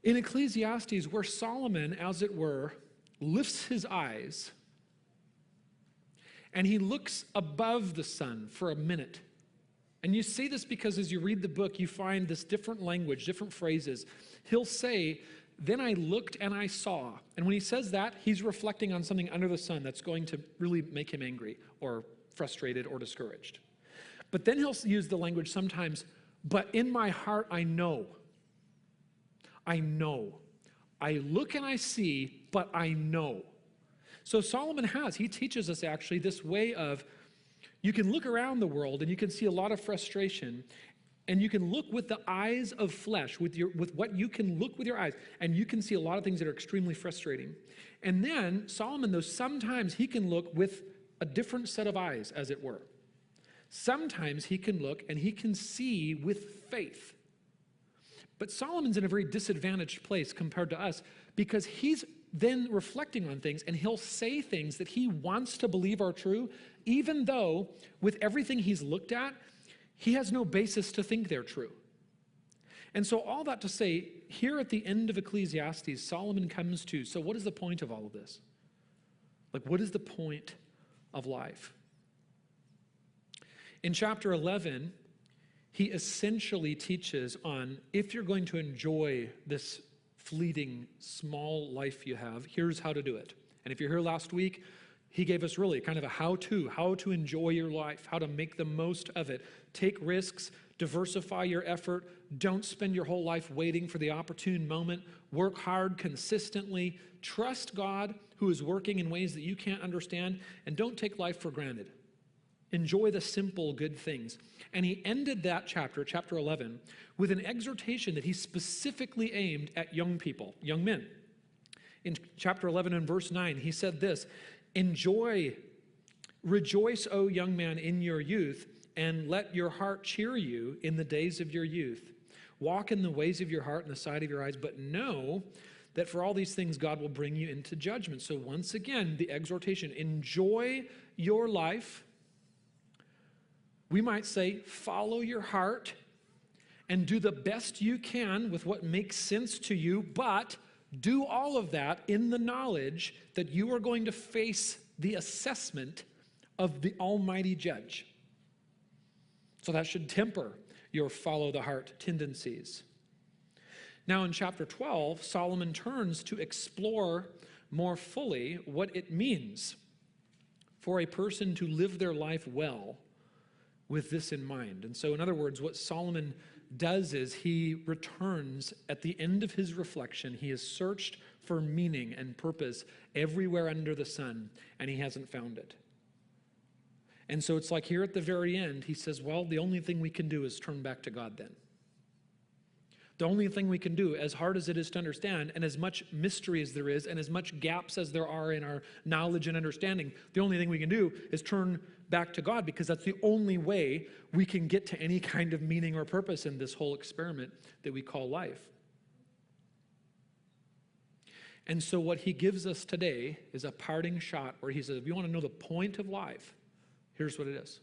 In Ecclesiastes, where Solomon, as it were, lifts his eyes and he looks above the sun for a minute. And you see this because as you read the book, you find this different language, different phrases. He'll say, then I looked and I saw. And when he says that, he's reflecting on something under the sun that's going to really make him angry or frustrated or discouraged. But then he'll use the language sometimes, but in my heart I know. I know. I look and I see, but I know. So Solomon he teaches us actually this way of, you can look around the world and you can see a lot of frustration, and you can look with the eyes of flesh, with what you can look with your eyes, and you can see a lot of things that are extremely frustrating. And then Solomon, though, sometimes he can look with a different set of eyes, as it were. Sometimes he can look and he can see with faith. But Solomon's in a very disadvantaged place compared to us, because he's then reflecting on things and he'll say things that he wants to believe are true, even though with everything he's looked at, he has no basis to think they're true. And so all that to say, here at the end of Ecclesiastes, Solomon comes to, so what is the point of all of this? Like, what is the point of life? In chapter 11, he essentially teaches on, if you're going to enjoy this fleeting, small life you have, here's how to do it. And if you're here last week, he gave us really kind of a how to enjoy your life, how to make the most of it. Take risks, diversify your effort, don't spend your whole life waiting for the opportune moment, work hard consistently, trust God who is working in ways that you can't understand, and don't take life for granted. Enjoy the simple good things. And he ended that chapter 11, with an exhortation that he specifically aimed at young people, young men. In chapter 11 and verse 9, he said this, rejoice, O young man, in your youth, and let your heart cheer you in the days of your youth. Walk in the ways of your heart and the sight of your eyes, but know that for all these things God will bring you into judgment. So once again, the exhortation, enjoy your life. We might say, follow your heart and do the best you can with what makes sense to you, but do all of that in the knowledge that you are going to face the assessment of the Almighty Judge. So that should temper your follow the heart tendencies. Now in chapter 12, Solomon turns to explore more fully what it means for a person to live their life well with this in mind. And so in other words, what Solomon does is he returns at the end of his reflection. He has searched for meaning and purpose everywhere under the sun, and he hasn't found it. And so it's like here at the very end, he says, well, the only thing we can do is turn back to God then. The only thing we can do, as hard as it is to understand, and as much mystery as there is, and as much gaps as there are in our knowledge and understanding, the only thing we can do is turn back to God, because that's the only way we can get to any kind of meaning or purpose in this whole experiment that we call life. And so what he gives us today is a parting shot where he says, if you want to know the point of life, here's what it is.